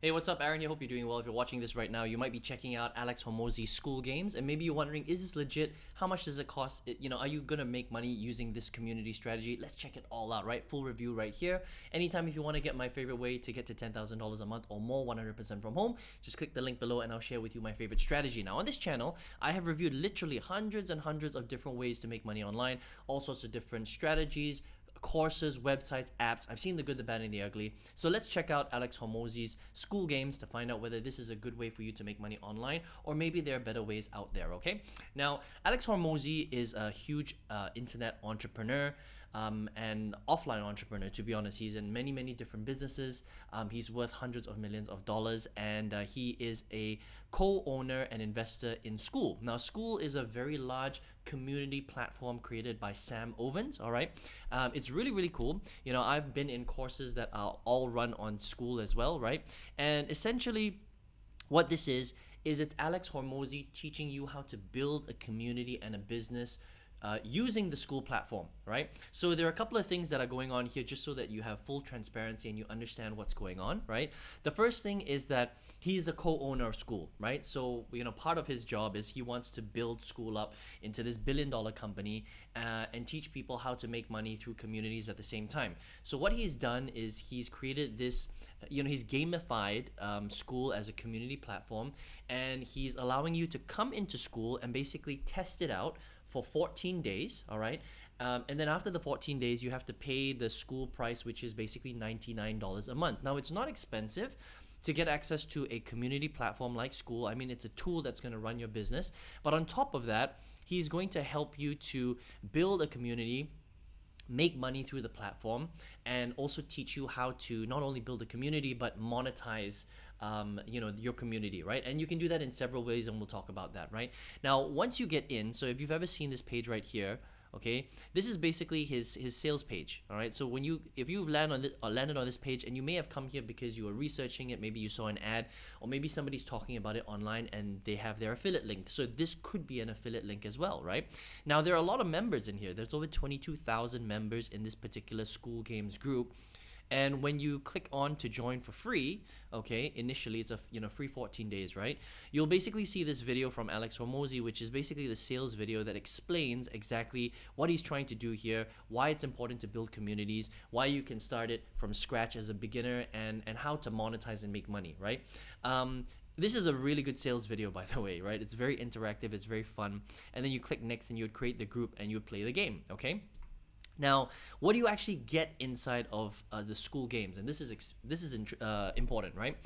Hey, what's up, Aaron? I hope you're doing well. If you're watching this right now, you might be checking out Alex Hormozi's Skool games, and maybe you're wondering, is this legit? How much does it cost? Are you gonna make money using this community strategy? Let's check it all out, right? Full review right here. Anytime if you want to get my favorite way to get to $10,000 a month or more, 100% from home, just click the link below, and I'll share with you my favorite strategy. Now, on this channel, I have reviewed literally hundreds and hundreds of different ways to make money online, all sorts of different strategies, courses, websites, apps. I've seen the good, the bad, and the ugly. So let's check out Alex Hormozi's Skool games to find out whether this is a good way for you to make money online, or maybe there are better ways out there, okay? Now, Alex Hormozi is a huge internet entrepreneur and offline entrepreneur, to be honest. He's in many, many different businesses. He's worth hundreds of millions of dollars, and he is a co-owner and investor in Skool. Now, Skool is a very large community platform created by Sam Ovens, all right? It's really, really cool. I've been in courses that are all run on Skool as well, right? And essentially, what this is it's Alex Hormozi teaching you how to build a community and a business using the Skool platform, right? So there are a couple of things that are going on here just so that you have full transparency and you understand what's going on, right? The first thing is that he's a co-owner of Skool, right? So, part of his job is he wants to build Skool up into this billion-dollar company and teach people how to make money through communities at the same time. So what he's done is he's created this, he's gamified Skool as a community platform, and he's allowing you to come into Skool and basically test it out for 14 days, all right? And then after the 14 days, you have to pay the Skool price, which is basically $99 a month. Now, it's not expensive to get access to a community platform like Skool. I mean, it's a tool that's going to run your business. But on top of that, he's going to help you to build a community, make money through the platform, and also teach you how to not only build a community but monetize your community, right? And you can do that in several ways, and we'll talk about that, right? Now, once you get in, so if you've ever seen this page right here, okay, this is basically his sales page. All right, so if you landed on this page, and you may have come here because you were researching it, maybe you saw an ad, or maybe somebody's talking about it online and they have their affiliate link. So this could be an affiliate link as well, right? Now, there are a lot of members in here. There's over 22,000 members in this particular Skool games group. And when you click on to join for free, okay, initially it's a free 14 days, right? You'll basically see this video from Alex Hormozi, which is basically the sales video that explains exactly what he's trying to do here, why it's important to build communities, why you can start it from scratch as a beginner, and how to monetize and make money, right? This is a really good sales video, by the way, right? It's very interactive, it's very fun. And then you click next and you would create the group and you would play the game, okay? Now, what do you actually get inside of the Skool games? And this is important, right?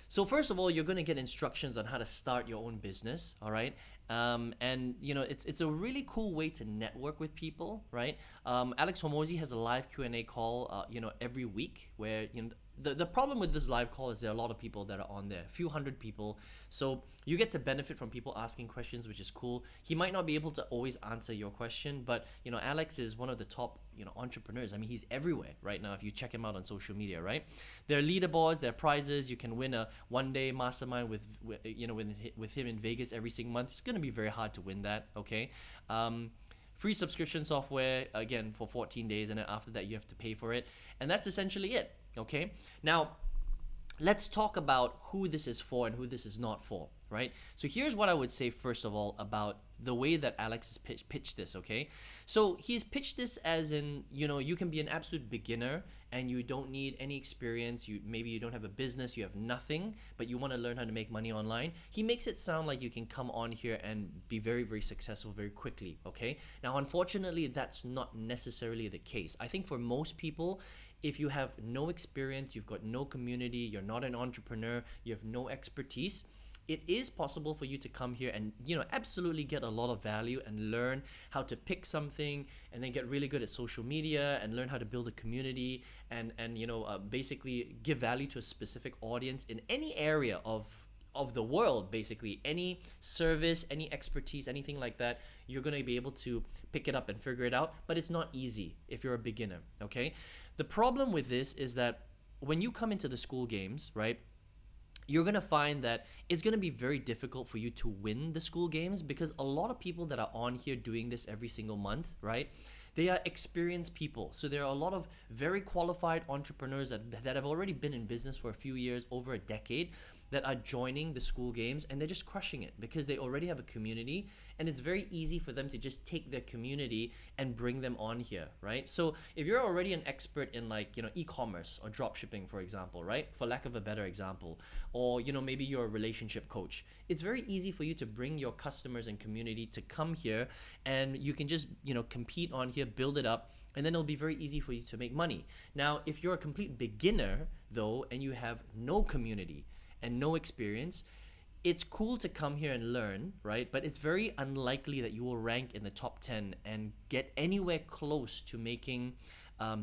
So first of all, you're going to get instructions on how to start your own business, all right? And it's a really cool way to network with people, right? Alex Hormozi has a live Q&A call, every week, where the problem with this live call is there are a lot of people that are on there, a few hundred people. So you get to benefit from people asking questions, which is cool. He might not be able to always answer your question, but Alex is one of the top entrepreneurs. I mean, he's everywhere right now if you check him out on social media, right? There are leaderboards, there are prizes. You can win a one-day mastermind with him in Vegas every single month. It's going to be very hard to win that, okay? Free subscription software, again, for 14 days, and then after that you have to pay for it. And that's essentially it, okay? Now, let's talk about who this is for and who this is not for, right? So here's what I would say first of all about the way that Alex has pitched this, okay? So he's pitched this as in, you can be an absolute beginner and you don't need any experience. Maybe you don't have a business, you have nothing, but you want to learn how to make money online. He makes it sound like you can come on here and be very, very successful very quickly, okay? Now, unfortunately, that's not necessarily the case. I think for most people, if you have no experience, you've got no community, you're not an entrepreneur, you have no expertise, it is possible for you to come here and absolutely get a lot of value and learn how to pick something, and then get really good at social media and learn how to build a community and basically give value to a specific audience in any area of the world. Basically any service, any expertise, anything like that, you're going to be able to pick it up and figure it out. But it's not easy if you're a beginner, okay? The problem with this is that when you come into the Skool games, right, you're going to find that it's going to be very difficult for you to win the Skool games, because a lot of people that are on here doing this every single month, right, They are experienced people. So there are a lot of very qualified entrepreneurs that have already been in business for a few years, over a decade, that are joining the Skool games, and they're just crushing it because they already have a community, and it's very easy for them to just take their community and bring them on here, right? So if you're already an expert in, like, e-commerce or drop shipping, for example, right, for lack of a better example, or maybe you're a relationship coach, it's very easy for you to bring your customers and community to come here, and you can just compete on here, build it up, and then it'll be very easy for you to make money. Now, if you're a complete beginner though, and you have no community and no experience, it's cool to come here and learn, right? But it's very unlikely that you will rank in the top 10 and get anywhere close to making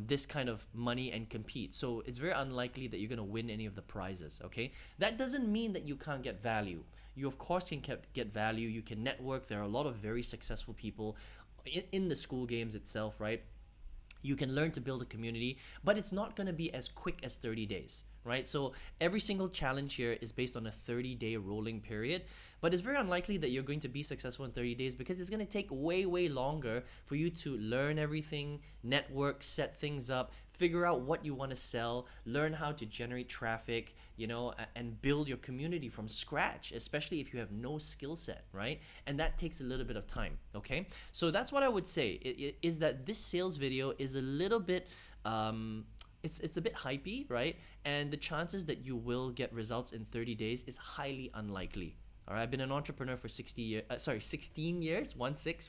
this kind of money and compete. So it's very unlikely that you're going to win any of the prizes, okay? That doesn't mean that you can't get value. You, of course, can get value. You can network. There are a lot of very successful people in the Skool games itself, right? You can learn to build a community, but it's not going to be as quick as 30 days, right? So every single challenge here is based on a 30-day rolling period, but it's very unlikely that you're going to be successful in 30 days because it's going to take way, way longer for you to learn everything, network, set things up, figure out what you want to sell, learn how to generate traffic, and build your community from scratch, especially if you have no skill set, right? And that takes a little bit of time, okay? So that's what I would say, is that this sales video is a little bit, it's a bit hypey, right? And the chances that you will get results in 30 days is highly unlikely. All right, I've been an entrepreneur for 16 years, 16,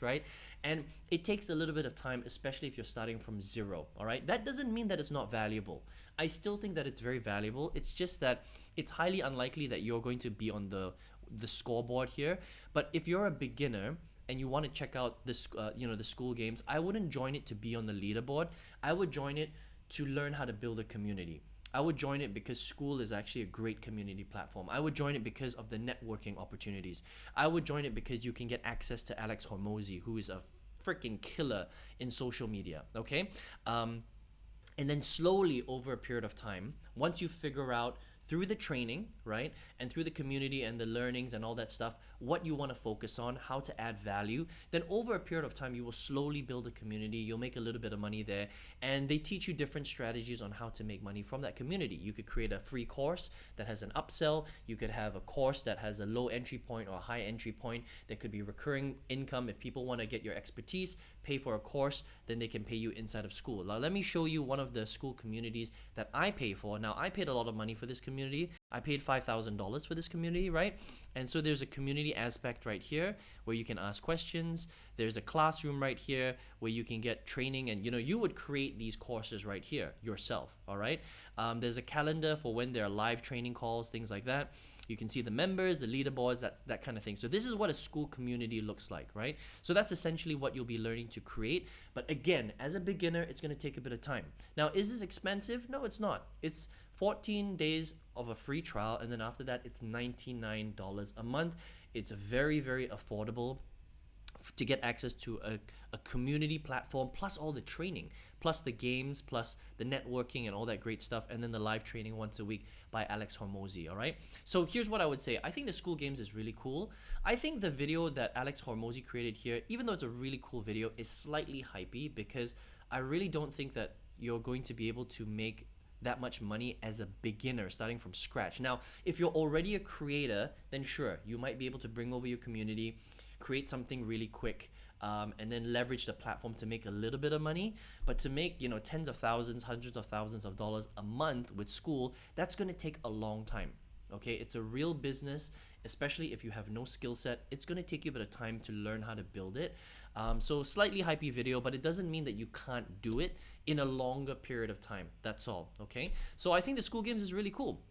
right? And it takes a little bit of time, especially if you're starting from zero. All right, that doesn't mean that it's not valuable. I still think that it's very valuable. It's just that it's highly unlikely that you're going to be on the scoreboard here. But if you're a beginner and you want to check out this, the Skool games, I wouldn't join it to be on the leaderboard. I would join it to learn how to build a community. I would join it because Skool is actually a great community platform. I would join it because of the networking opportunities. I would join it because you can get access to Alex Hormozi, who is a freaking killer in social media, okay? And then slowly over a period of time, once you figure out through the training, right, and through the community and the learnings and all that stuff, what you want to focus on, how to add value, then over a period of time, you will slowly build a community. You'll make a little bit of money there, and they teach you different strategies on how to make money from that community. You could create a free course that has an upsell. You could have a course that has a low entry point or a high entry point. There could be recurring income. If people want to get your expertise, pay for a course, then they can pay you inside of Skool. Now, let me show you one of the Skool communities that I pay for. Now, I paid a lot of money for this community. I paid $5,000 for this community, right? And so there's a community aspect right here where you can ask questions. There's a classroom right here where you can get training, and you would create these courses right here yourself, all right? There's a calendar for when there are live training calls, things like that. You can see the members, the leaderboards, that kind of thing. So this is what a Skool community looks like, right? So that's essentially what you'll be learning to create. But again, as a beginner, it's going to take a bit of time. Now, is this expensive? No, it's not. It's 14 days of a free trial, and then after that, it's $99 a month. It's very, very affordable to get access to a community platform, plus all the training, plus the games, plus the networking and all that great stuff, and then the live training once a week by Alex Hormozi, all right? So here's what I would say. I think the Skool games is really cool. I think the video that Alex Hormozi created here, even though it's a really cool video, is slightly hypey because I really don't think that you're going to be able to make that much money as a beginner starting from scratch. Now, if you're already a creator, then sure, you might be able to bring over your community, create something really quick, and then leverage the platform to make a little bit of money. But to make tens of thousands, hundreds of thousands of dollars a month with Skool, that's going to take a long time. Okay, it's a real business, especially if you have no skill set. It's going to take you a bit of time to learn how to build it. So slightly hypey video, but it doesn't mean that you can't do it in a longer period of time. That's all, okay? So I think the Skool games is really cool.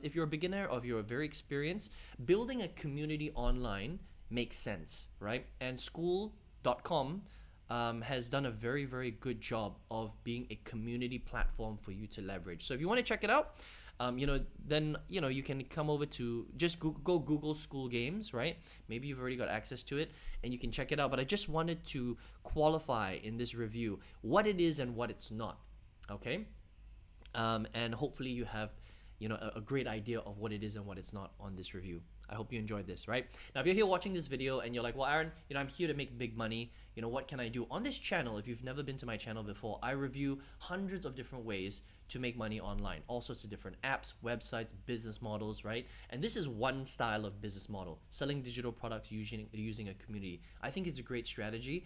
If you're a beginner or if you're very experienced, building a community online makes sense, right? And Skool.com has done a very, very good job of being a community platform for you to leverage. So if you want to check it out, then you can come over to just go Google Skool games, right? Maybe you've already got access to it and you can check it out. But I just wanted to qualify in this review what it is and what it's not, okay? And hopefully you have a great idea of what it is and what it's not on this review. I hope you enjoyed this, right? Now, if you're here watching this video and you're like, well, Aaron, I'm here to make big money. What can I do? On this channel, if you've never been to my channel before, I review hundreds of different ways to make money online. All sorts of different apps, websites, business models, right? And this is one style of business model, selling digital products using a community. I think it's a great strategy,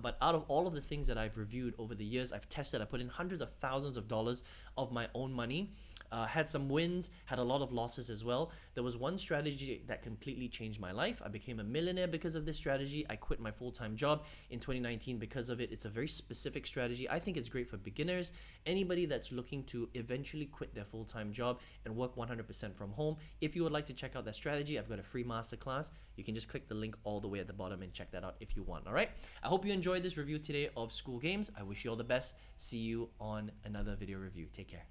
but out of all of the things that I've reviewed over the years, I've tested, I put in hundreds of thousands of dollars of my own money. Had some wins, had a lot of losses as well. There was one strategy that completely changed my life. I became a millionaire because of this strategy. I quit my full-time job in 2019 because of it. It's a very specific strategy. I think it's great for beginners, anybody that's looking to eventually quit their full-time job and work 100% from home. If you would like to check out that strategy, I've got a free masterclass. You can just click the link all the way at the bottom and check that out if you want. All right, I hope you enjoyed this review today of Skool Games. I wish you all the best. See you on another video review. Take care.